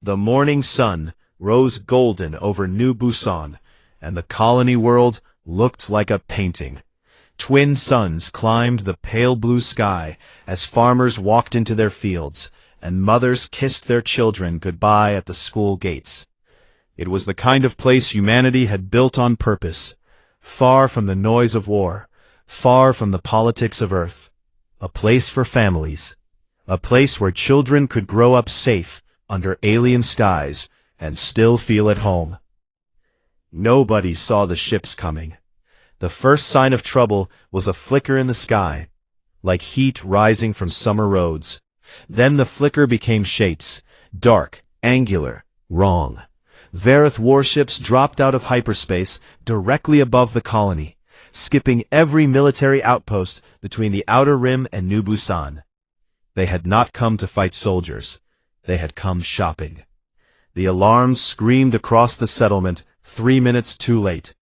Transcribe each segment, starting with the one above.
The morning sun rose golden over New Busan, and the colony world looked like a painting. Twin suns climbed the pale blue sky as farmers walked into their fields, and mothers kissed their children goodbye at the school gates. It was the kind of place humanity had built on purpose, far from the noise of war, far from the politics of Earth. A place for families. A place where children could grow up safe under alien skies and still feel at home. Nobody saw the ships coming. The first sign of trouble was a flicker in the sky, like heat rising from summer roads. Then the flicker became shapes, dark, angular, wrong. Varith warships dropped out of hyperspace directly above the colony, skipping every military outpost between the Outer Rim and New Busan. They had not come to fight soldiers. They had come shopping. The alarms screamed across the settlement 3 minutes too late.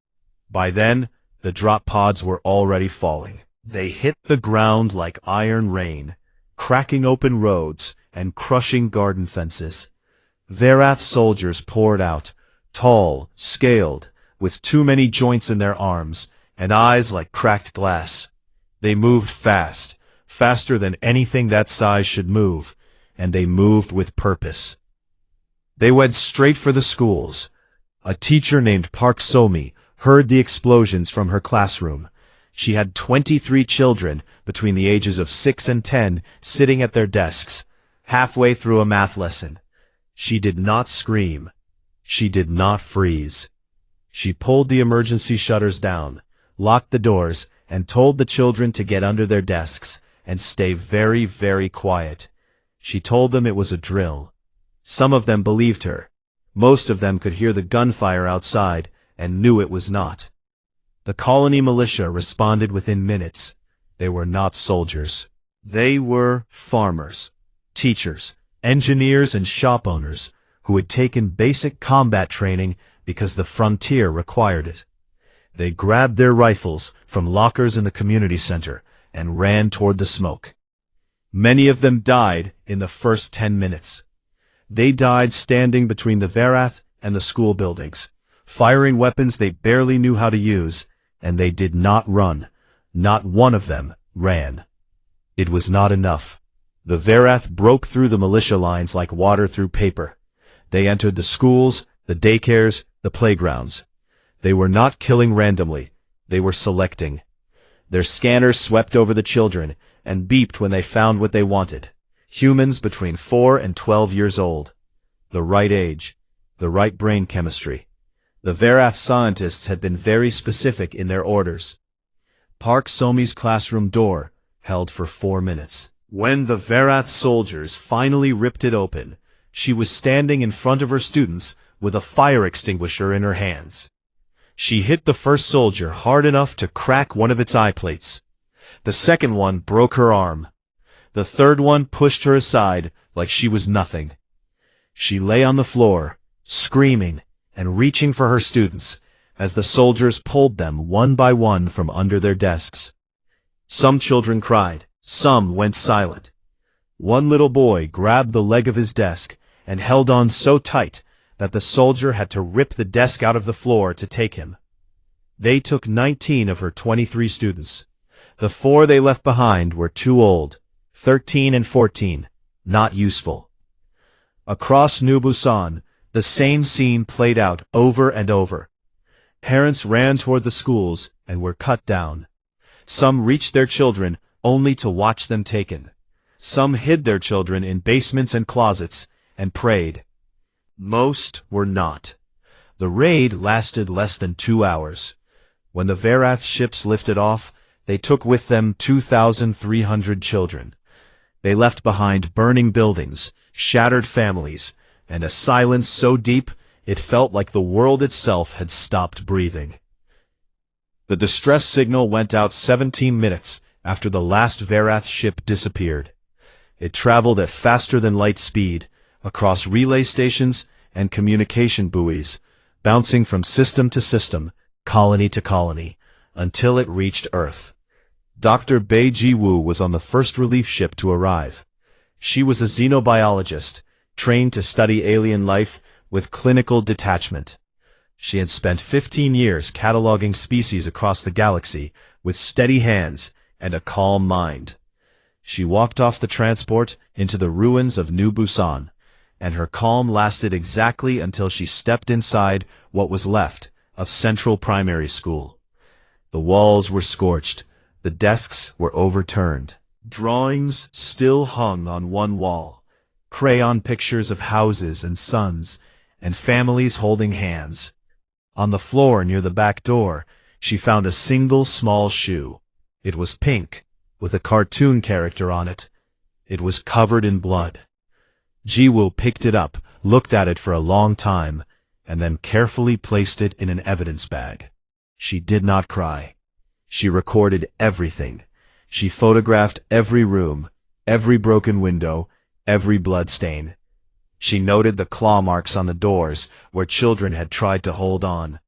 By then, the drop pods were already falling. They hit the ground like iron rain, cracking open roads and crushing garden fences. Varath soldiers poured out, tall, scaled, with too many joints in their arms, and eyes like cracked glass. They moved fast, faster than anything that size should move, and they moved with purpose. They went straight for the schools. A teacher named Park Somi heard the explosions from her classroom. She had 23 children between the ages of 6 and 10 sitting at their desks, halfway through a math lesson. She did not scream. She did not freeze. She pulled the emergency shutters down, locked the doors, and told the children to get under their desks and stay very, very quiet. She told them it was a drill. Some of them believed her. Most of them could hear the gunfire outside and knew it was not. The colony militia responded within minutes. They were not soldiers. They were farmers, teachers, engineers, and shop owners who had taken basic combat training because the frontier required it. They grabbed their rifles from lockers in the community center and ran toward the smoke. Many of them died in the first 10 minutes. They died standing between the Varath and the school buildings, firing weapons they barely knew how to use, and they did not run. Not one of them ran. It was not enough. The Varath broke through the militia lines like water through paper. They entered the schools, the daycares, the playgrounds. They were not killing randomly. They were selecting. Their scanners swept over the children and beeped when they found what they wanted. Humans between 4 and 12 years old. The right age. The right brain chemistry. The Varath scientists had been very specific in their orders. Park Somi's classroom door held for 4 minutes. When the Varath soldiers finally ripped it open, she was standing in front of her students with a fire extinguisher in her hands. She hit the first soldier hard enough to crack one of its eye plates. The second one broke her arm. The third one pushed her aside like she was nothing. She lay on the floor, screaming and reaching for her students as the soldiers pulled them one by one from under their desks. Some children cried. Some went silent. One little boy grabbed the leg of his desk and held on so tight that the soldier had to rip the desk out of the floor to take him. They took 19 of her 23 students. The 4 they left behind were too old, 13 and 14, not useful. Across New Busan, the same scene played out over and over. Parents ran toward the schools and were cut down. Some reached their children only to watch them taken. Some hid their children in basements and closets and prayed. Most were not. The raid lasted less than 2 hours. When the Varath ships lifted off, they took with them 2,300 children. They left behind burning buildings, shattered families, and a silence so deep it felt like the world itself had stopped breathing. The distress signal went out 17 minutes after the last Varath ship disappeared. It traveled at faster than light speed, across relay stations and communication buoys, bouncing from system to system, colony to colony, until it reached Earth. Dr. Bei Ji-woo was on the first relief ship to arrive. She was a xenobiologist, trained to study alien life with clinical detachment. She had spent 15 years cataloging species across the galaxy with steady hands and a calm mind. She walked off the transport into the ruins of New Busan, and her calm lasted exactly until she stepped inside what was left of Central Primary School. The walls were scorched, the desks were overturned. Drawings still hung on one wall, crayon pictures of houses and suns, and families holding hands. On the floor near the back door, she found a single small shoe. It was pink, with a cartoon character on it. It was covered in blood. Jiwoo picked it up, looked at it for a long time, and then carefully placed it in an evidence bag. She did not cry. She recorded everything. She photographed every room, every broken window, every blood stain. She noted the claw marks on the doors where children had tried to hold on.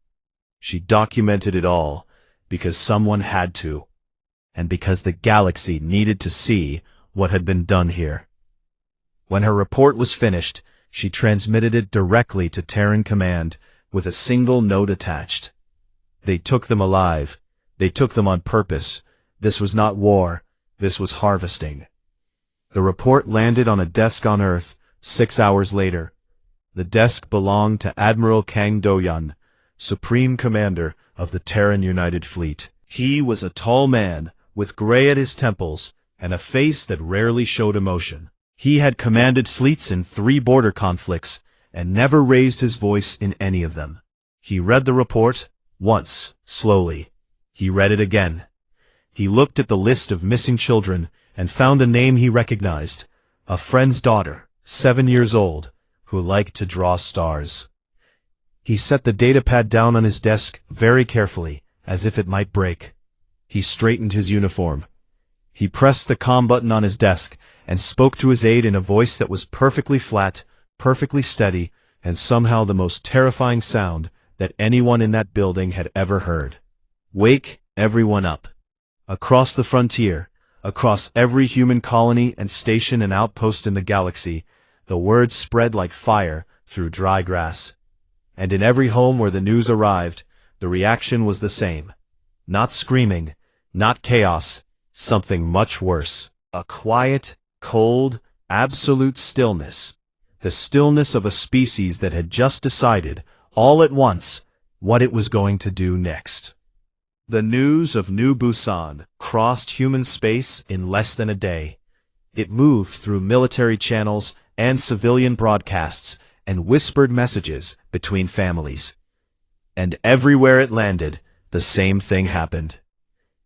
She documented it all because someone had to, and because the galaxy needed to see what had been done here. When her report was finished, she transmitted it directly to Terran Command with a single note attached. They took them alive. They took them on purpose. This was not war. This was harvesting. The report landed on a desk on Earth 6 hours later. The desk belonged to Admiral Kang Do-yeon, Supreme Commander of the Terran United Fleet. He was a tall man with gray at his temples and a face that rarely showed emotion. He had commanded fleets in 3 border conflicts and never raised his voice in any of them. He read the report once, slowly. He read it again. He looked at the list of missing children and found a name he recognized, a friend's daughter, 7 years old, who liked to draw stars. He set the datapad down on his desk very carefully, as if it might break. He straightened his uniform. He pressed the comm button on his desk and spoke to his aide in a voice that was perfectly flat, perfectly steady, and somehow the most terrifying sound that anyone in that building had ever heard. Wake everyone up. Across the frontier, across every human colony and station and outpost in the galaxy, the words spread like fire through dry grass. And in every home where the news arrived, the reaction was the same. Not screaming, not chaos, something much worse. A quiet, cold, absolute stillness. The stillness of a species that had just decided, all at once, what it was going to do next. The news of New Busan crossed human space in less than a day. It moved through military channels and civilian broadcasts and whispered messages between families. And everywhere it landed, the same thing happened.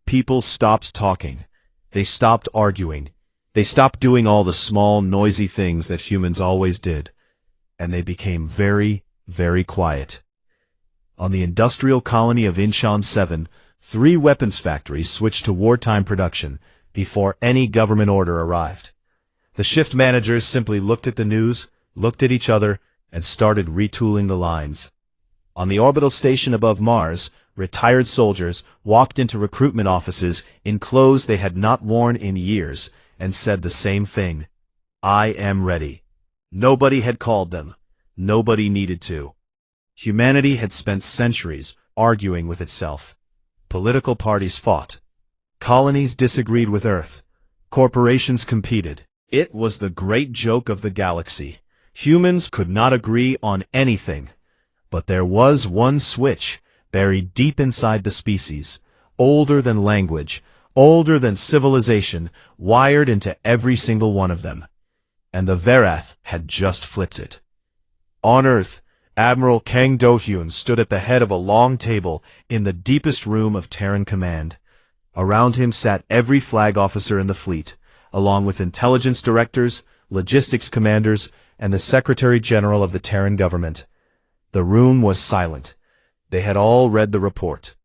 People stopped talking. They stopped arguing. They stopped doing all the small, noisy things that humans always did. And they became very, very quiet. On the industrial colony of Incheon 7, 3 weapons factories switched to wartime production before any government order arrived. The shift managers simply looked at the news, looked at each other, and started retooling the lines. On the orbital station above Mars, retired soldiers walked into recruitment offices in clothes they had not worn in years and said the same thing. I am ready. Nobody had called them. Nobody needed to. Humanity had spent centuries arguing with itself. Political parties fought. Colonies disagreed with Earth. Corporations competed. It was the great joke of the galaxy. Humans could not agree on anything. But there was one switch buried deep inside the species, older than language, older than civilization, wired into every single one of them. And the Verath had just flipped it. On Earth, Admiral Kang Do-hyun stood at the head of a long table in the deepest room of Terran Command. Around him sat every flag officer in the fleet, along with intelligence directors, logistics commanders, and the Secretary General of the Terran government. The room was silent. They had all read the report.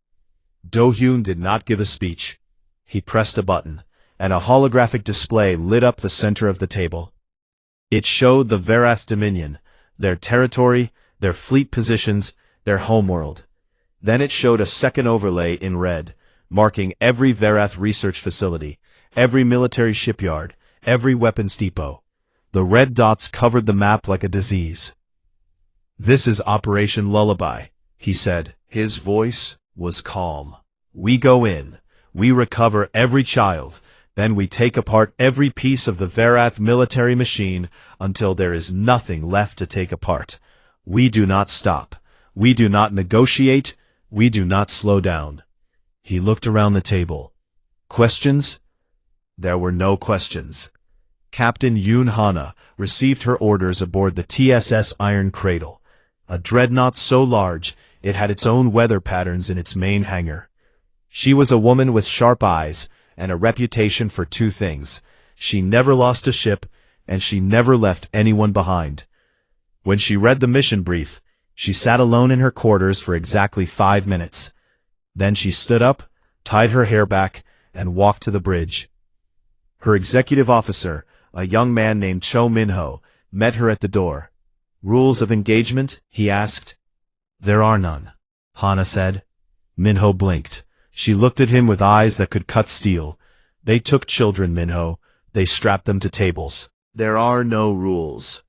Do-hyun did not give a speech. He pressed a button, and a holographic display lit up the center of the table. It showed the Verath Dominion, their territory, their fleet positions, their homeworld. Then it showed a second overlay in red, marking every Verath research facility, every military shipyard, every weapons depot. The red dots covered the map like a disease. "This is Operation Lullaby," he said. His voice was calm. "We go in, we recover every child, then we take apart every piece of the Verath military machine until there is nothing left to take apart. We do not stop. We do not negotiate. We do not slow down." He looked around the table. Questions? There were no questions. Captain Yoon Hana received her orders aboard the TSS Iron Cradle, a dreadnought so large it had its own weather patterns in its main hangar. She was a woman with sharp eyes and a reputation for two things. She never lost a ship, and she never left anyone behind. When she read the mission brief, she sat alone in her quarters for exactly 5 minutes. Then she stood up, tied her hair back, and walked to the bridge. Her executive officer, a young man named Cho Minho, met her at the door. "Rules of engagement?" he asked. "There are none," Hana said. Minho blinked. She looked at him with eyes that could cut steel. "They took children, Minho. They strapped them to tables. There are no rules."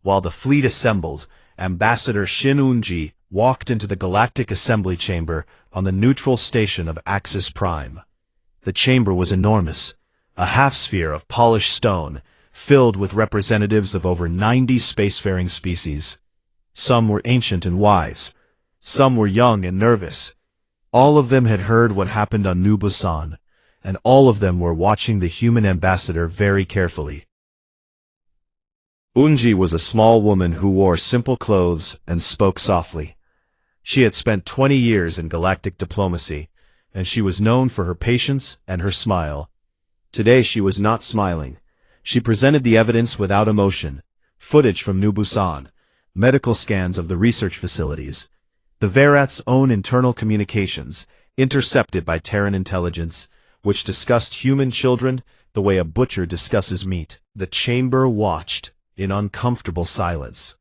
While the fleet assembled, Ambassador Shin Eun-ji walked into the Galactic Assembly Chamber on the neutral station of Axis Prime. The chamber was enormous, a half-sphere of polished stone, filled with representatives of over 90 spacefaring species. Some were ancient and wise. Some were young and nervous. All of them had heard what happened on New Busan, and all of them were watching the human ambassador very carefully. Eun-ji was a small woman who wore simple clothes and spoke softly. She had spent 20 years in galactic diplomacy, and she was known for her patience and her smile. Today she was not smiling. She presented the evidence without emotion: footage from New Busan, medical scans of the research facilities, the Verath's own internal communications, intercepted by Terran intelligence, which discussed human children the way a butcher discusses meat. The chamber watched in uncomfortable silence.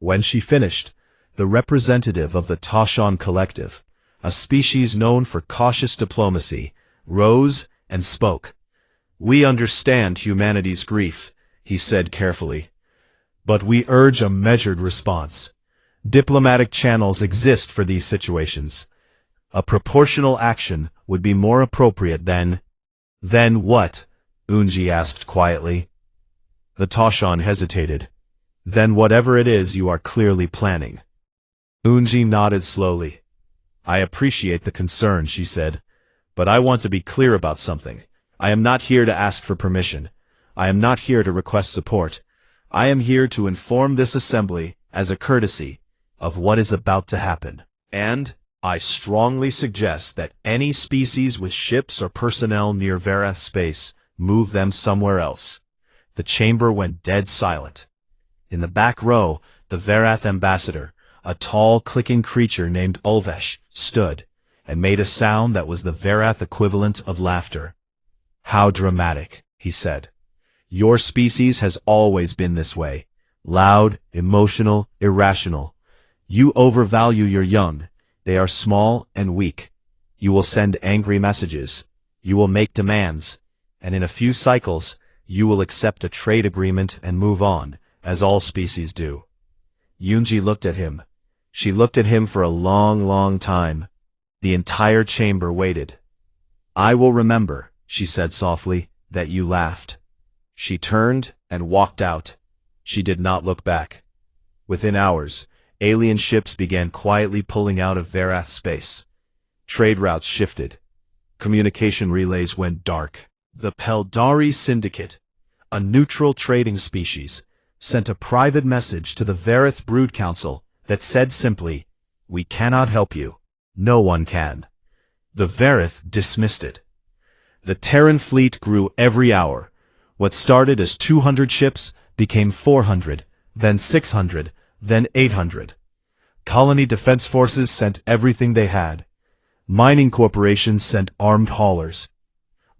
When she finished, the representative of the Toshan Collective, a species known for cautious diplomacy, rose and spoke. "We understand humanity's grief," he said carefully, "but we urge a measured response. Diplomatic channels exist for these situations. A proportional action would be more appropriate than—" "Then what?" Eun-ji asked quietly. The Toshan hesitated. "Then whatever it is you are clearly planning." Eun-ji nodded slowly. "I appreciate the concern," she said, "but I want to be clear about something. I am not here to ask for permission. I am not here to request support. I am here to inform this assembly, as a courtesy, of what is about to happen. And I strongly suggest that any species with ships or personnel near Verath space move them somewhere else." The chamber went dead silent. In the back row, the Verath ambassador, a tall, clicking creature named Ulvesh, stood, and made a sound that was the Verath equivalent of laughter. "How dramatic," he said. "Your species has always been this way. Loud, emotional, irrational. You overvalue your young. They are small and weak. You will send angry messages. You will make demands. And in a few cycles, you will accept a trade agreement and move on, as all species do." Eun-ji looked at him. She looked at him for a long, long time. The entire chamber waited. "I will remember," she said softly, "that you laughed." She turned and walked out. She did not look back. Within hours, alien ships began quietly pulling out of Verath space. Trade routes shifted. Communication relays went dark. The Peldari Syndicate, a neutral trading species, sent a private message to the Verath Brood Council that said simply, "We cannot help you. No one can." The Verath dismissed it. The Terran fleet grew every hour. What started as 200 ships became 400, then 600, then 800. Colony defense forces sent everything they had. Mining corporations sent armed haulers.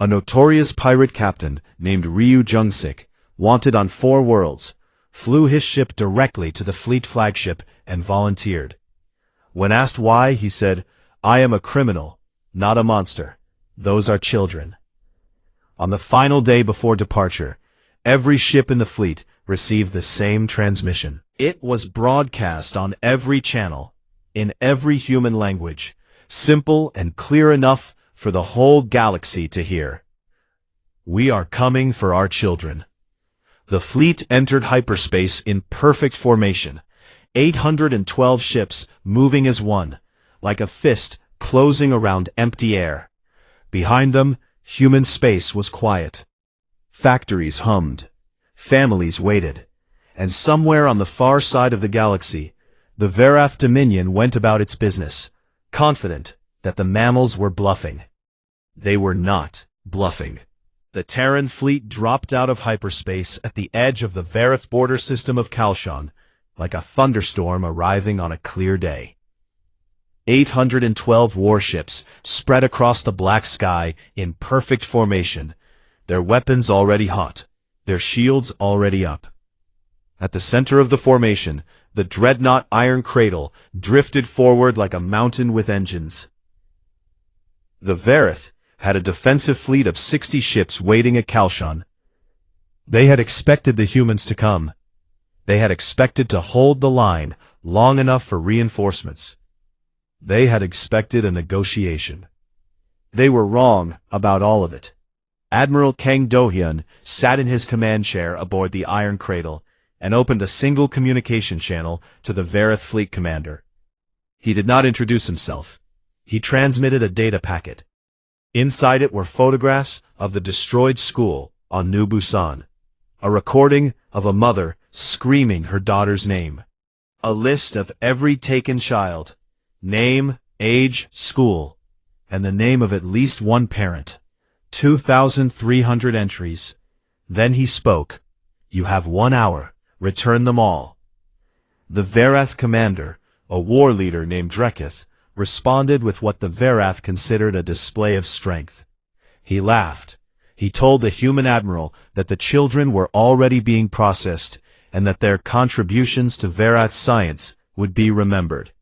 A notorious pirate captain named Ryu Jung-sik, wanted on 4 worlds, flew his ship directly to the fleet flagship and volunteered. When asked why, he said, "I am a criminal, not a monster. Those are children." On the final day before departure, every ship in the fleet received the same transmission. It was broadcast on every channel, in every human language, simple and clear enough for the whole galaxy to hear. "We are coming for our children." The fleet entered hyperspace in perfect formation, 812 ships moving as one, like a fist closing around empty air. Behind them, human space was quiet. Factories hummed, families waited, and somewhere on the far side of the galaxy, the Verath Dominion went about its business, confident that the mammals were bluffing. They were not bluffing. The Terran fleet dropped out of hyperspace at the edge of the Verath border system of Kalshan, like a thunderstorm arriving on a clear day. 812 warships spread across the black sky in perfect formation, their weapons already hot, their shields already up. At the center of the formation, the dreadnought Iron Cradle drifted forward like a mountain with engines. The Verath had a defensive fleet of 60 ships waiting at Kalshan. They had expected the humans to come. They had expected to hold the line long enough for reinforcements. They had expected a negotiation. They were wrong about all of it. Admiral Kang Do-hyun sat in his command chair aboard the Iron Cradle and opened a single communication channel to the Verath fleet commander. He did not introduce himself. He transmitted a data packet. Inside it were photographs of the destroyed school on New Busan, a recording of a mother screaming her daughter's name, a list of every taken child, name, age, school, and the name of at least one parent. 2,300 entries. Then he spoke. "You have 1 hour. Return them all." The Verath commander, a war leader named Dreketh, responded with what the Verath considered a display of strength. He laughed. He told the human admiral that the children were already being processed and that their contributions to Verath science would be remembered.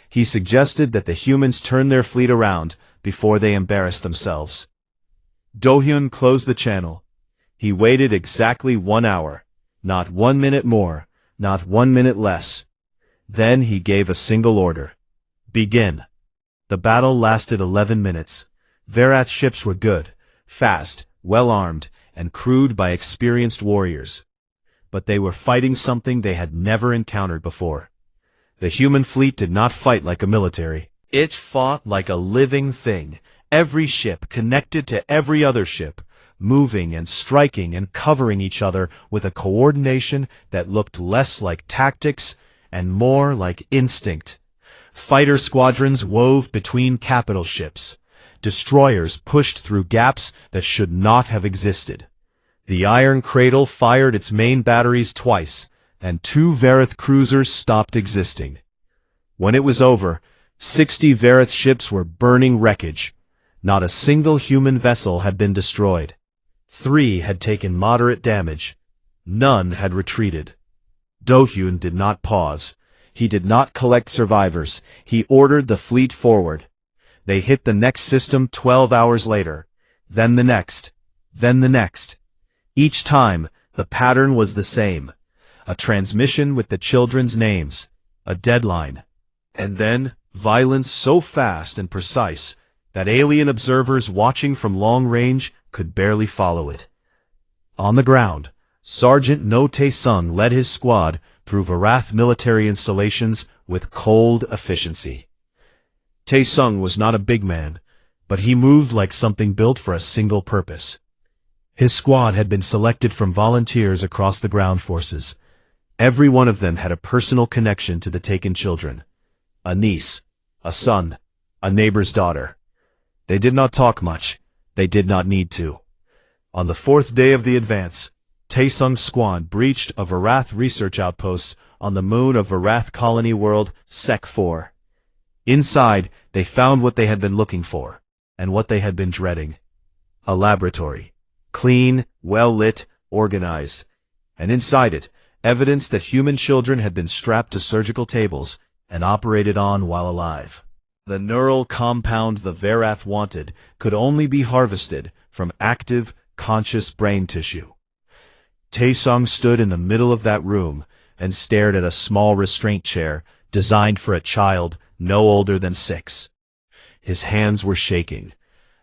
He suggested that the humans turn their fleet around before they embarrassed themselves. Do-hyun closed the channel. He waited exactly 1 hour, not 1 minute more, not 1 minute less. Then he gave a single order. "Begin." The battle lasted 11 minutes. Verath ships were good, fast, well-armed, and crewed by experienced warriors. But they were fighting something they had never encountered before. The human fleet did not fight like a military. It fought like a living thing, every ship connected to every other ship, moving and striking and covering each other with a coordination that looked less like tactics and more like instinct. Fighter squadrons wove between capital ships. Destroyers pushed through gaps that should not have existed. The Iron Cradle fired its main batteries twice, and 2 Verath cruisers stopped existing. When it was over, 60 Verath ships were burning wreckage. Not a single human vessel had been destroyed. 3 had taken moderate damage. None had retreated. Do-hyun did not pause. He did not collect survivors. He ordered the fleet forward. They hit the next system 12 hours later. Then the next. Then the next. Each time, the pattern was the same. A transmission with the children's names. A deadline. And then, violence so fast and precise that alien observers watching from long range could barely follow it. On the ground, Sergeant No Tae-sung led his squad through Verath military installations with cold efficiency. Tae-sung was not a big man, but he moved like something built for a single purpose. His squad had been selected from volunteers across the ground forces. Every one of them had a personal connection to the taken children. A niece, a son, a neighbor's daughter. They did not talk much. They did not need to. On the 4th day of the advance, Tae-sung's squad breached a Verath research outpost on the moon of Verath colony world Sec 4. Inside, they found what they had been looking for, and what they had been dreading. A laboratory. Clean, well-lit, organized. And inside it, evidence that human children had been strapped to surgical tables and operated on while alive. The neural compound the Verath wanted could only be harvested from active, conscious brain tissue. Taesung stood in the middle of that room and stared at a small restraint chair designed for a child no older than 6. His hands were shaking.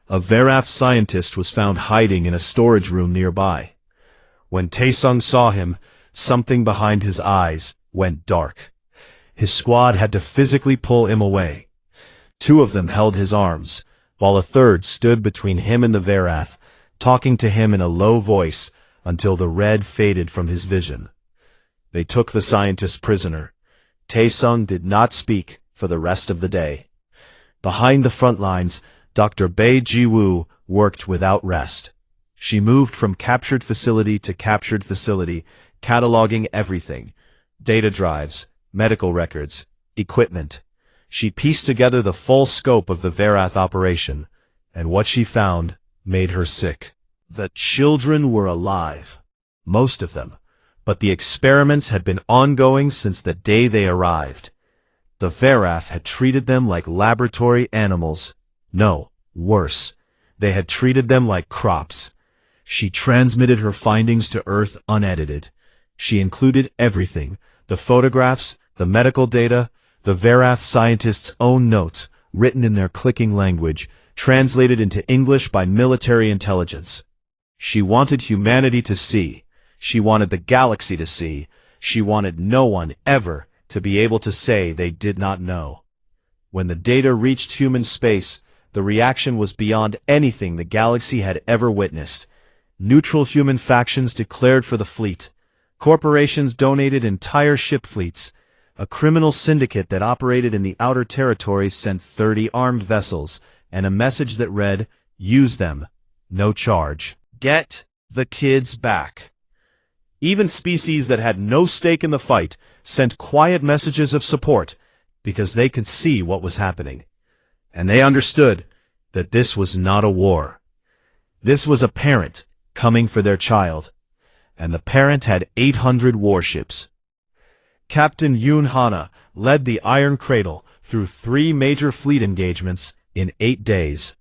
A Verath scientist was found hiding in a storage room nearby. When Taesung saw him, something behind his eyes went dark. His squad had to physically pull him away. 2 of them held his arms, while a third stood between him and the Verath, talking to him in a low voice until the red faded from his vision. They took the scientist prisoner. Taesung did not speak for the rest of the day. Behind the front lines, Dr. Bei Jiwoo worked without rest. She moved from captured facility to captured facility, cataloging everything: data drives, medical records, equipment. She pieced together the full scope of the Verath operation, and what she found made her sick. The children were alive, most of them, but the experiments had been ongoing since the day they arrived. The Verath had treated them like laboratory animals. No, worse, they had treated them like crops. She transmitted her findings to Earth unedited. She included everything: the photographs, the medical data, the Verath scientists' own notes, written in their clicking language, translated into English by military intelligence. She wanted humanity to see. She wanted the galaxy to see. She wanted no one ever to be able to say they did not know. When the data reached human space, the reaction was beyond anything the galaxy had ever witnessed. Neutral human factions declared for the fleet. Corporations donated entire ship fleets. A criminal syndicate that operated in the outer territories sent 30 armed vessels, and a message that read, "Use them, no charge. Get the kids back." Even species that had no stake in the fight sent quiet messages of support because they could see what was happening. And they understood that this was not a war. This was a parent coming for their child. And the parent had 800 warships. Captain Yoon Hana led the Iron Cradle through 3 major fleet engagements in 8 days.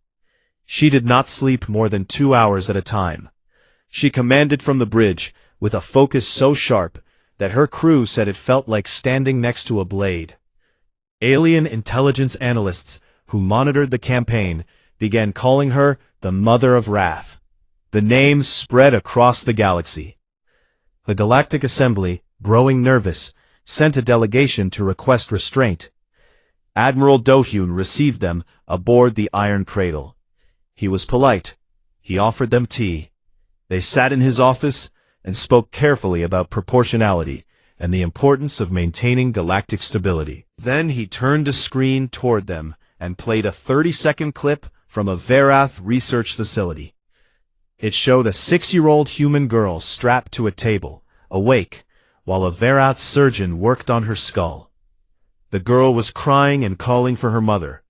She did not sleep more than 2 hours at a time. She commanded from the bridge with a focus so sharp that her crew said it felt like standing next to a blade. Alien intelligence analysts who monitored the campaign began calling her the Mother of Wrath. The name spread across the galaxy. The Galactic Assembly, growing nervous, sent a delegation to request restraint. Admiral Do-hyun received them aboard the Iron Cradle. He was polite. He offered them tea. They sat in his office and spoke carefully about proportionality and the importance of maintaining galactic stability. Then he turned a screen toward them and played a 30-second clip from a Verath research facility. It showed a 6-year-old human girl strapped to a table, awake, while a Verath surgeon worked on her skull. The girl was crying and calling for her mother.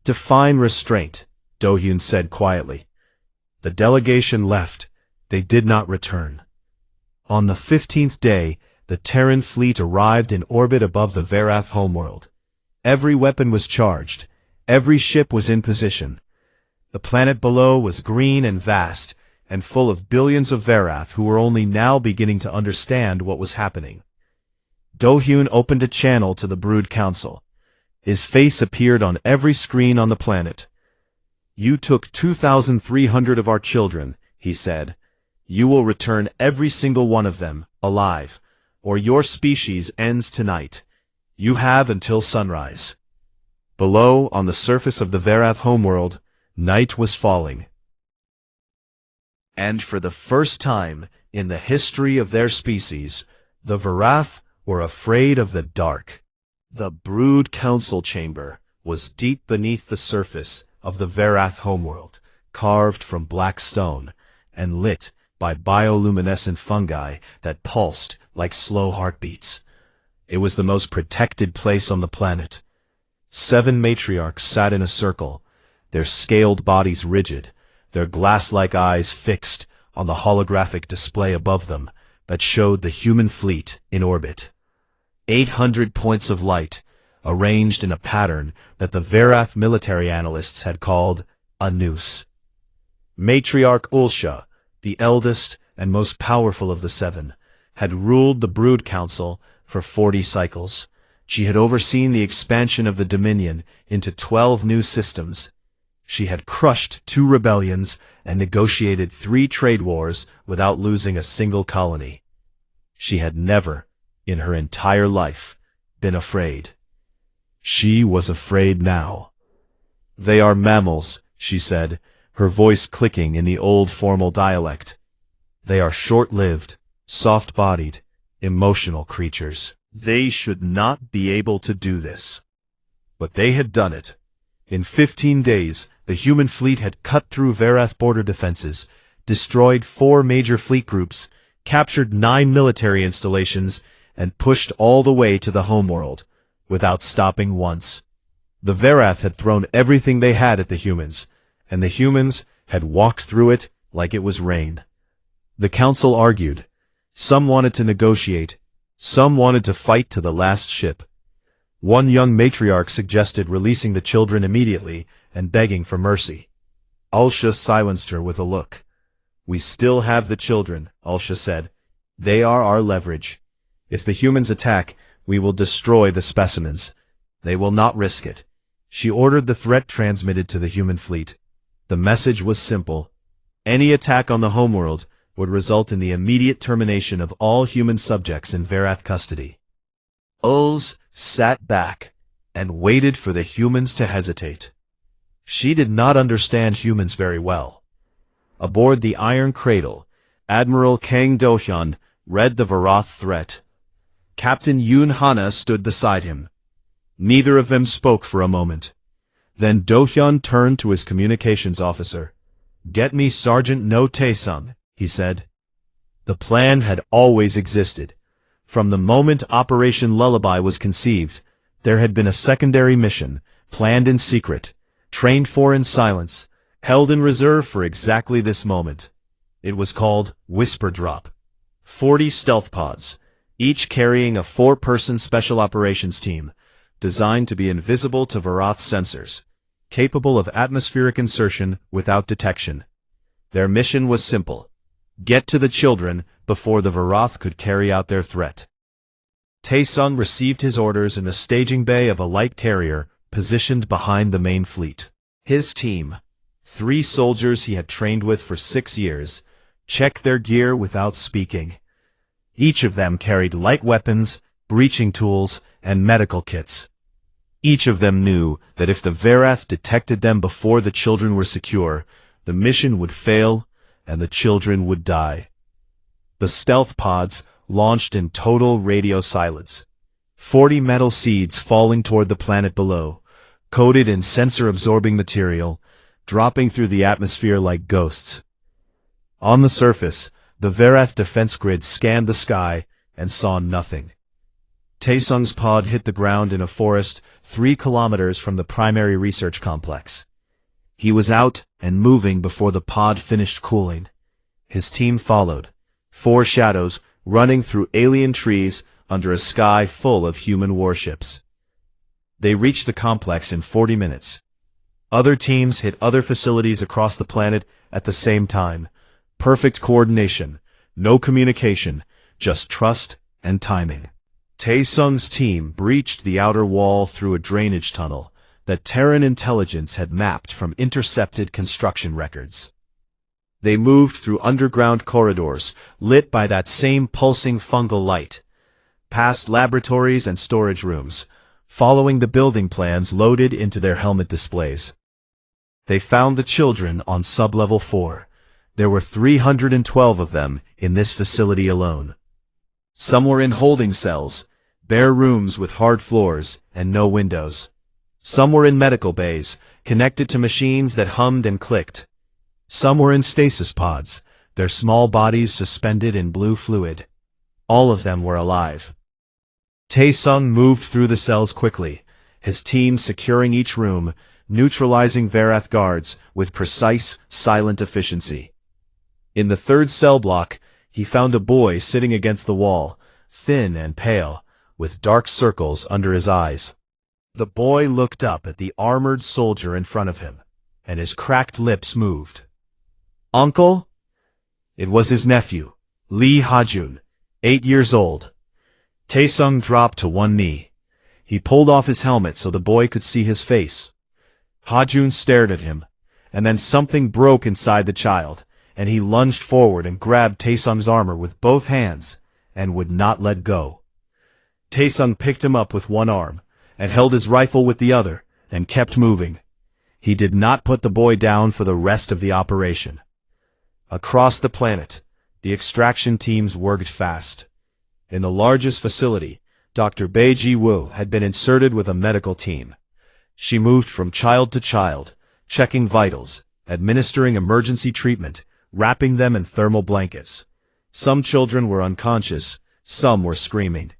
"Define restraint," Do-hyun said quietly. The delegation left. They did not return. On the 15th day, the Terran fleet arrived in orbit above the Verath homeworld. Every weapon was charged. Every ship was in position. The planet below was green and vast, and full of billions of Verath who were only now beginning to understand what was happening. Do-hyun opened a channel to the Brood Council. His face appeared on every screen on the planet. "You took 2,300 of our children," he said. "You will return every single one of them, alive, or your species ends tonight. You have until sunrise." Below, on the surface of the Verath homeworld, night was falling. And for the first time in the history of their species, the Verath were afraid of the dark. The Brood Council chamber was deep beneath the surface of the Verath homeworld, carved from black stone, and lit by bioluminescent fungi that pulsed like slow heartbeats. It was the most protected place on the planet. 7 matriarchs sat in a circle, their scaled bodies rigid, their glass-like eyes fixed on the holographic display above them that showed the human fleet in orbit. 800 points of light, arranged in a pattern that the Verath military analysts had called a noose. Matriarch Ulsha, the eldest, and most powerful of the seven, had ruled the Brood Council for 40 cycles. She had overseen the expansion of the Dominion into 12 new systems. She had crushed 2 rebellions and negotiated 3 trade wars without losing a single colony. She had never, in her entire life, been afraid. She was afraid now. "They are mammals," she said, her voice clicking in the old formal dialect. "They are short-lived, soft-bodied, emotional creatures. They should not be able to do this." But they had done it. In 15 days, the human fleet had cut through Verath border defenses, destroyed 4 major fleet groups, captured 9 military installations, and pushed all the way to the homeworld, without stopping once. The Verath had thrown everything they had at the humans, and the humans had walked through it like it was rain. The council argued. Some wanted to negotiate, some wanted to fight to the last ship. One young matriarch suggested releasing the children immediately and begging for mercy. Ulsha silenced her with a look. "We still have the children," Ulsha said. "They are our leverage. If the humans attack, we will destroy the specimens. They will not risk it." She ordered the threat transmitted to the human fleet. The message was simple. Any attack on the homeworld would result in the immediate termination of all human subjects in Verath custody. Ulz sat back and waited for the humans to hesitate. She did not understand humans very well. Aboard the Iron Cradle, Admiral Kang Dohyun read the Varath threat. Captain Yoon Hana stood beside him. Neither of them spoke for a moment. Then Dohyun turned to his communications officer. "Get me Sergeant No Tae-sung," he said. The plan had always existed. From the moment Operation Lullaby was conceived, there had been a secondary mission, planned in secret, trained for in silence, held in reserve for exactly this moment. It was called Whisper Drop. 40 stealth pods, each carrying a 4-person special operations team, designed to be invisible to Varath sensors, capable of atmospheric insertion without detection. Their mission was simple: get to the children before the Varath could carry out their threat. Tae-sung received his orders in the staging bay of a light carrier positioned behind the main fleet. His team, 3 soldiers he had trained with for 6 years, checked their gear without speaking. Each of them carried light weapons, breaching tools, and medical kits. Each of them knew that if the Verath detected them before the children were secure, the mission would fail and the children would die. The stealth pods launched in total radio silence. 40 metal seeds falling toward the planet below, coated in sensor-absorbing material, dropping through the atmosphere like ghosts. On the surface, the Verath defense grid scanned the sky and saw nothing. Tae-sung's pod hit the ground in a forest 3 kilometers from the primary research complex. He was out and moving before the pod finished cooling. His team followed, 4 shadows running through alien trees under a sky full of human warships. They reached the complex in 40 minutes. Other teams hit other facilities across the planet at the same time. Perfect coordination, no communication, just trust and timing. Tae-sung's team breached the outer wall through a drainage tunnel that Terran intelligence had mapped from intercepted construction records. They moved through underground corridors lit by that same pulsing fungal light, past laboratories and storage rooms, following the building plans loaded into their helmet displays. They found the children on sub-level 4. There were 312 of them in this facility alone. Some were in holding cells, bare rooms with hard floors and no windows. Some were in medical bays, connected to machines that hummed and clicked. Some were in stasis pods, their small bodies suspended in blue fluid. All of them were alive. Tae-sung moved through the cells quickly, his team securing each room, neutralizing Verath guards with precise, silent efficiency. In the 3rd cell block, he found a boy sitting against the wall, thin and pale, with dark circles under his eyes. The boy looked up at the armored soldier in front of him, and his cracked lips moved. "Uncle?" It was his nephew, Lee Hajun, 8 years old. Taesung dropped to one knee. He pulled off his helmet so the boy could see his face. Hajun stared at him, and then something broke inside the child, and he lunged forward and grabbed Taesung's armor with both hands, and would not let go. Taesung picked him up with one arm, and held his rifle with the other, and kept moving. He did not put the boy down for the rest of the operation. Across the planet, the extraction teams worked fast. In the largest facility, Dr. Bei Ji-woo had been inserted with a medical team. She moved from child to child, checking vitals, administering emergency treatment, wrapping them in thermal blankets. Some children were unconscious, some were screaming.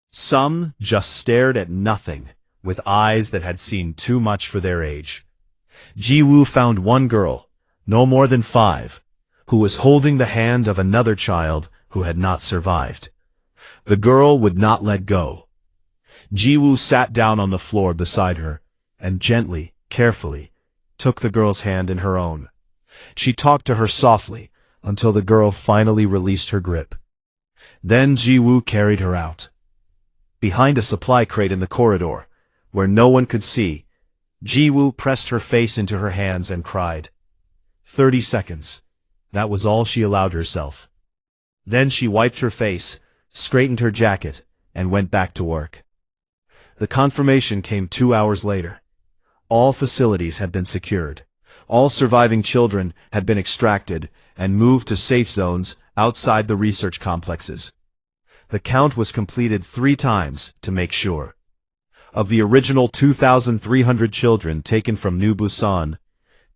Some just stared at nothing, with eyes that had seen too much for their age. Ji-woo found one girl, no more than 5, who was holding the hand of another child who had not survived. The girl would not let go. Ji-woo sat down on the floor beside her, and gently, carefully, took the girl's hand in her own. She talked to her softly, until the girl finally released her grip. Then Ji-woo carried her out. Behind a supply crate in the corridor, where no one could see, Ji-woo pressed her face into her hands and cried. 30 seconds. That was all she allowed herself. Then she wiped her face, straightened her jacket, and went back to work. The confirmation came 2 hours later. All facilities had been secured. All surviving children had been extracted and moved to safe zones outside the research complexes. The count was completed 3 times to make sure. Of the original 2,300 children taken from New Busan,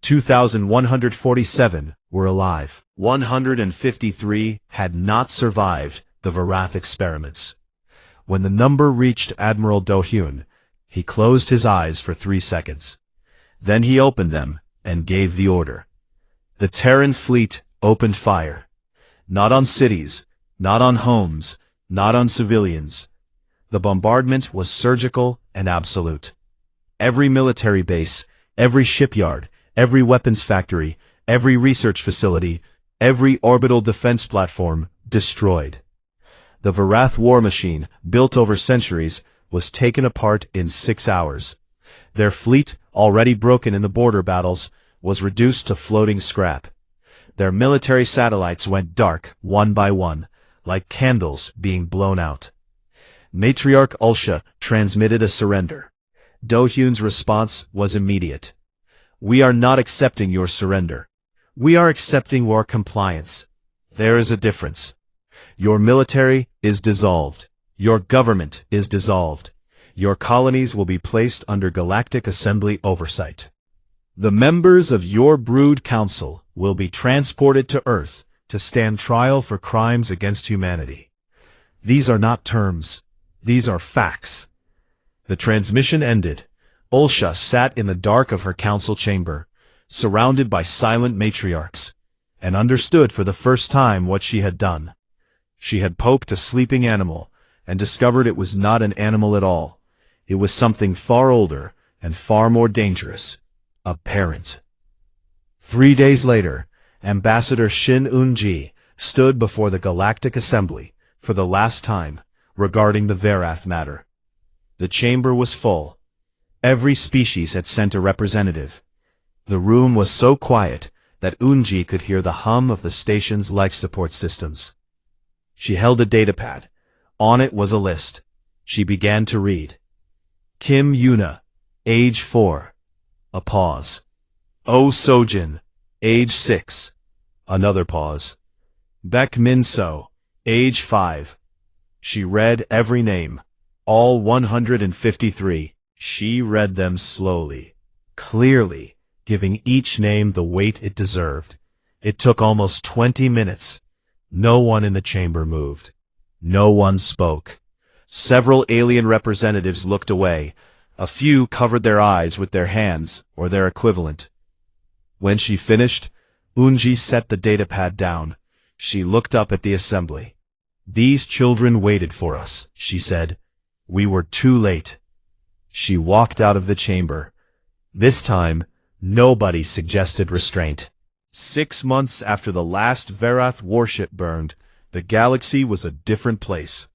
2,147 were alive. 153 had not survived the Varath experiments. When the number reached Admiral Do-hyun, he closed his eyes for 3 seconds. Then he opened them and gave the order. The Terran fleet opened fire. Not on cities, not on homes, not on civilians. The bombardment was surgical and absolute. Every military base, every shipyard, every weapons factory, every research facility, every orbital defense platform destroyed. The Varath war machine, built over centuries, was taken apart in 6 hours. Their fleet, already broken in the border battles, was reduced to floating scrap. Their military satellites went dark, one by one, like candles being blown out. Matriarch Ulsha transmitted a surrender. Do-hyun's response was immediate. We are not accepting your surrender. We are accepting your compliance. There is a difference. Your military is dissolved. Your government is dissolved. Your colonies will be placed under Galactic Assembly oversight. The members of your brood council will be transported to Earth to stand trial for crimes against humanity. These are not terms. These are facts. The transmission ended. Ulsha sat in the dark of her council chamber, surrounded by silent matriarchs, and understood for the first time what she had done. She had poked a sleeping animal, and discovered it was not an animal at all. It was something far older and far more dangerous. A parent. 3 days later, Ambassador Shin Eun-ji stood before the Galactic Assembly for the last time regarding the Varath matter. The chamber was full. Every species had sent a representative. The room was so quiet that Eun-ji could hear the hum of the station's life support systems. She held a datapad. On it was a list. She began to read. Kim Yuna, age 4. A pause. Oh Sojin, age 6. Another pause. Baek Min-so, age 5. She read every name. All 153. She read them slowly, clearly, giving each name the weight it deserved. It took almost 20 minutes. No one in the chamber moved. No one spoke. Several alien representatives looked away. A few covered their eyes with their hands or their equivalent. When she finished, Eun-ji set the datapad down. She looked up at the assembly. These children waited for us, she said. We were too late. She walked out of the chamber. This time, nobody suggested restraint. 6 months after the last Verath warship burned, the galaxy was a different place.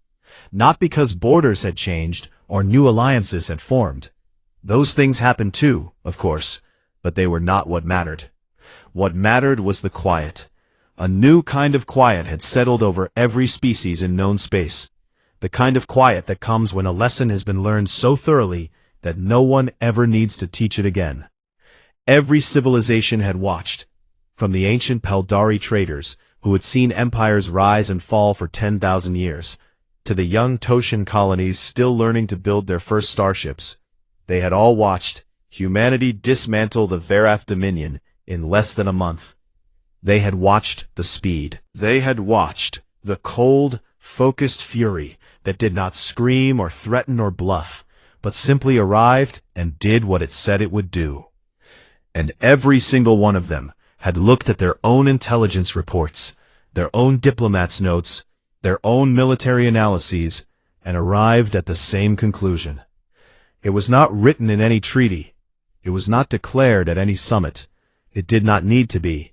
Not because borders had changed or new alliances had formed. Those things happened too, of course, but they were not what mattered. What mattered was the quiet. A new kind of quiet had settled over every species in known space. The kind of quiet that comes when a lesson has been learned so thoroughly that no one ever needs to teach it again. Every civilization had watched, from the ancient Paldari traders, who had seen empires rise and fall for 10,000 years, to the young Toshan colonies still learning to build their first starships. They had all watched humanity dismantle the Verath Dominion in less than a month. They had watched the speed. They had watched the cold, focused fury that did not scream or threaten or bluff, but simply arrived and did what it said it would do. And every single one of them had looked at their own intelligence reports, their own diplomats' notes, their own military analyses, and arrived at the same conclusion. It was not written in any treaty. It was not declared at any summit. It did not need to be.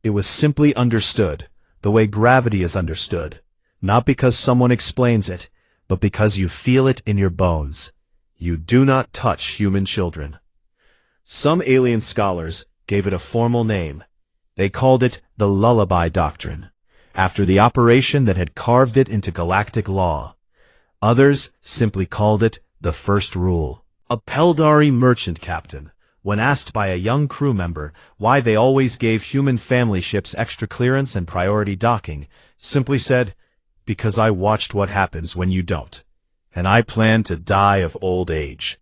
It was simply understood, the way gravity is understood, not because someone explains it, but because you feel it in your bones. You do not touch human children. Some alien scholars gave it a formal name. They called it the Lullaby Doctrine, after the operation that had carved it into galactic law. Others simply called it the First Rule. A Peldari merchant captain, when asked by a young crew member why they always gave human family ships extra clearance and priority docking, simply said, "Because I watched what happens when you don't, and I plan to die of old age."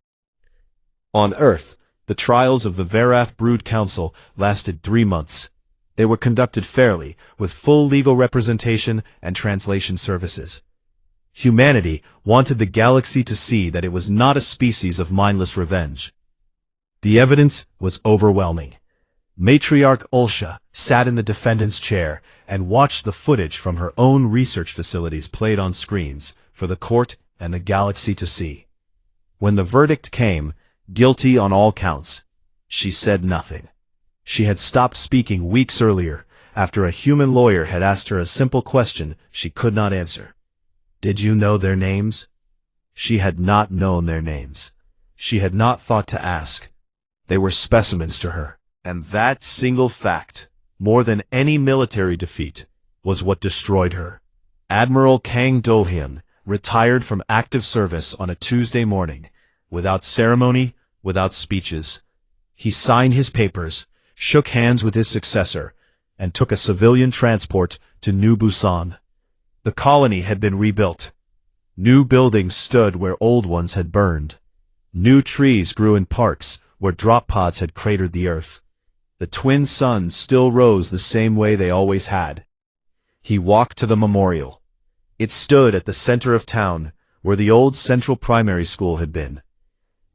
On Earth, the trials of the Verath Brood Council lasted 3 months. They were conducted fairly, with full legal representation and translation services. Humanity wanted the galaxy to see that it was not a species of mindless revenge. The evidence was overwhelming. Matriarch Ulsha sat in the defendant's chair and watched the footage from her own research facilities played on screens for the court and the galaxy to see. When the verdict came, guilty on all counts, she said nothing. She had stopped speaking weeks earlier, after a human lawyer had asked her a simple question she could not answer. Did you know their names? She had not known their names. She had not thought to ask. They were specimens to her, and that single fact, more than any military defeat, was what destroyed her. Admiral Kang Do-hyun retired from active service on a Tuesday morning, without ceremony, without speeches. He signed his papers, shook hands with his successor, and took a civilian transport to New Busan. The colony had been rebuilt. New buildings stood where old ones had burned. New trees grew in parks where drop pods had cratered the earth. The twin suns still rose the same way they always had. He walked to the memorial. It stood at the center of town, where the old central primary school had been.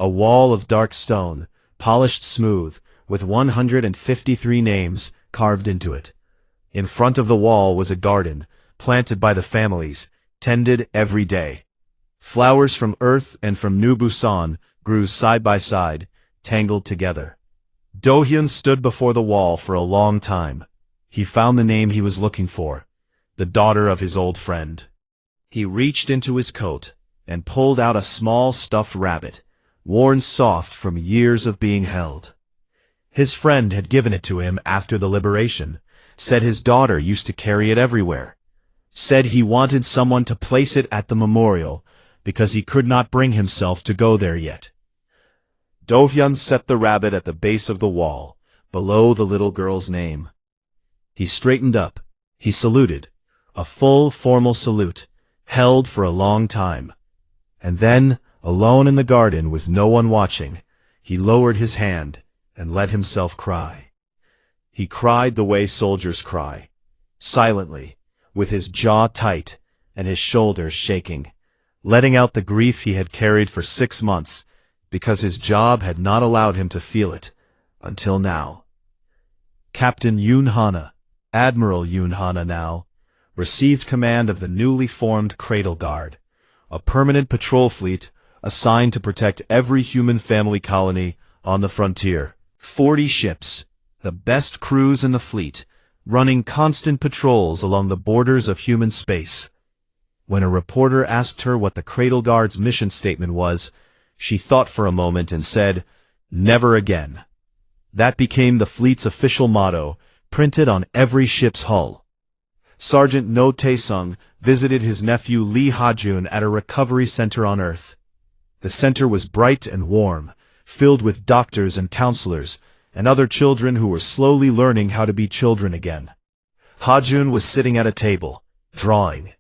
A wall of dark stone, polished smooth, with 153 names carved into it. In front of the wall was a garden, planted by the families, tended every day. Flowers from Earth and from New Busan grew side by side, tangled together. Do-hyun stood before the wall for a long time. He found the name he was looking for, the daughter of his old friend. He reached into his coat and pulled out a small stuffed rabbit, worn soft from years of being held. His friend had given it to him after the liberation, said his daughter used to carry it everywhere, said he wanted someone to place it at the memorial because he could not bring himself to go there yet. Do-hyun set the rabbit at the base of the wall, below the little girl's name. He straightened up. He saluted, a full, formal salute, held for a long time. And then, alone in the garden with no one watching, he lowered his hand and let himself cry. He cried the way soldiers cry, silently, with his jaw tight and his shoulders shaking, letting out the grief he had carried for 6 months, because his job had not allowed him to feel it, until now. Captain Yoon Hana, Admiral Yoon Hana now, received command of the newly formed Cradle Guard, a permanent patrol fleet assigned to protect every human family colony on the frontier. 40 ships, the best crews in the fleet, running constant patrols along the borders of human space. When a reporter asked her what the Cradle Guard's mission statement was, she thought for a moment and said, "Never again." That became the fleet's official motto, printed on every ship's hull. Sergeant No Taesung visited his nephew Lee Ha-jun at a recovery center on Earth. The center was bright and warm, filled with doctors and counselors, and other children who were slowly learning how to be children again. Ha-jun was sitting at a table, drawing.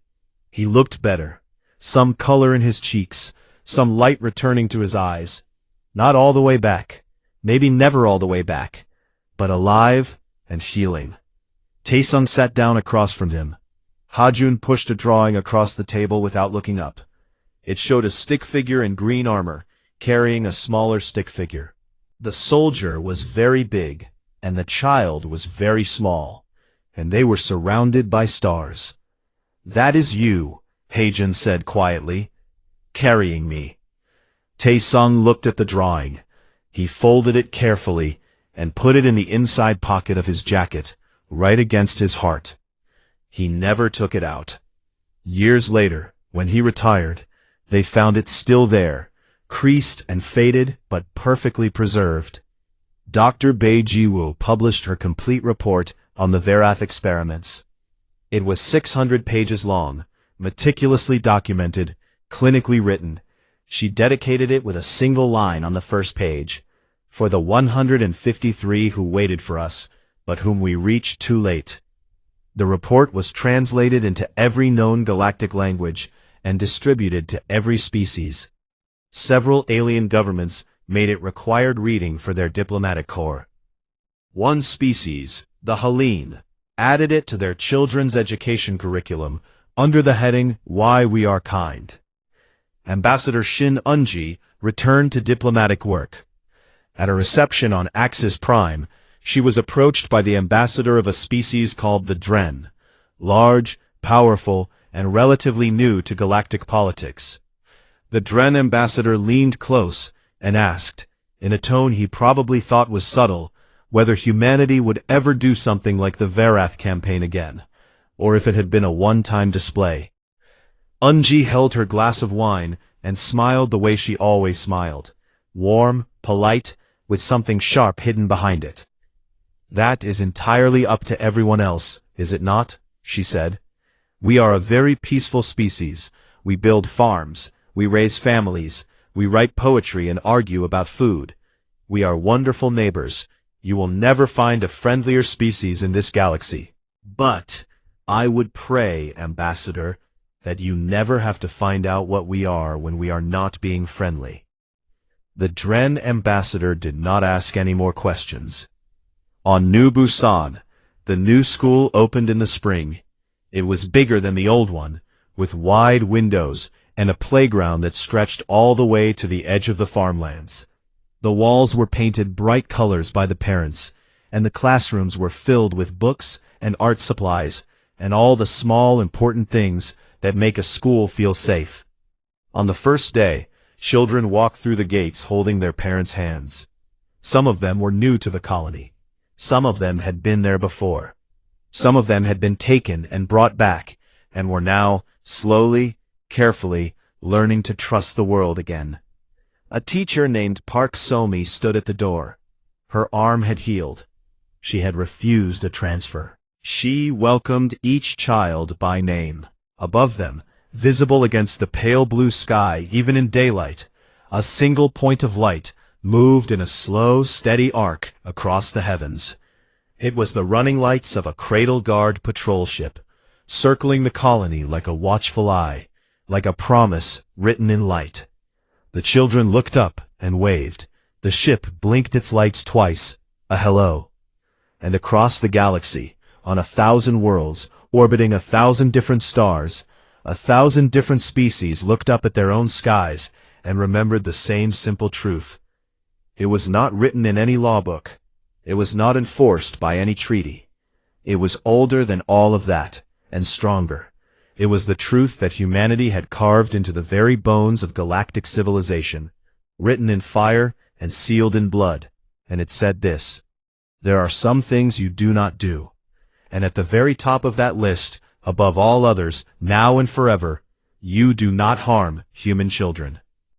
He looked better, some color in his cheeks, some light returning to his eyes. Not all the way back, maybe never all the way back, but alive and feeling. Taesung sat down across from him. Ha-jun pushed a drawing across the table without looking up. It showed a stick figure in green armor, carrying a smaller stick figure. The soldier was very big, and the child was very small, and they were surrounded by stars. "That is you," Ha-jun said quietly, "carrying me." Taesung looked at the drawing. He folded it carefully and put it in the inside pocket of his jacket, right against his heart. He never took it out. Years later, when he retired, they found it still there, creased and faded but perfectly preserved. Dr. Bae Ji-woo published her complete report on the Verath experiments. It was 600 pages long, meticulously documented, clinically written. She dedicated it with a single line on the first page. "For the 153 who waited for us, but whom we reached too late." The report was translated into every known galactic language and distributed to every species. Several alien governments made it required reading for their diplomatic corps. One species, the Helene, added it to their children's education curriculum under the heading "Why We Are Kind." Ambassador Shin Eun-ji returned to diplomatic work. At a reception on Axis Prime, she was approached by the ambassador of a species called the Dren, large, powerful, and relatively new to galactic politics. The Dren ambassador leaned close and asked, in a tone he probably thought was subtle, whether humanity would ever do something like the Verath campaign again, or if it had been a one-time display. Eun-ji held her glass of wine and smiled the way she always smiled, warm, polite, with something sharp hidden behind it. "That is entirely up to everyone else, is it not?" she said. "We are a very peaceful species. We build farms, we raise families, we write poetry and argue about food. We are wonderful neighbors. You will never find a friendlier species in this galaxy. But I would pray, Ambassador, that you never have to find out what we are when we are not being friendly." The Dren ambassador did not ask any more questions. On New Busan, the new school opened in the spring. It was bigger than the old one, with wide windows and a playground that stretched all the way to the edge of the farmlands. The walls were painted bright colors by the parents, and the classrooms were filled with books and art supplies, and all the small, important things that make a school feel safe. On the first day, children walked through the gates holding their parents' hands. Some of them were new to the colony. Some of them had been there before. Some of them had been taken and brought back, and were now, slowly, carefully, learning to trust the world again. A teacher named Park So-mi stood at the door. Her arm had healed. She had refused a transfer. She welcomed each child by name. Above them, visible against the pale blue sky even in daylight, a single point of light moved in a slow, steady arc across the heavens. It was the running lights of a Cradle Guard patrol ship, circling the colony like a watchful eye, like a promise written in light. The children looked up and waved. The ship blinked its lights twice, a hello. And across the galaxy, on 1,000 worlds, orbiting 1,000 different stars, 1,000 different species looked up at their own skies and remembered the same simple truth. It was not written in any law book. It was not enforced by any treaty. It was older than all of that, and stronger. It was the truth that humanity had carved into the very bones of galactic civilization, written in fire and sealed in blood, and it said this: there are some things you do not do. And at the very top of that list, above all others, now and forever, you do not harm human children.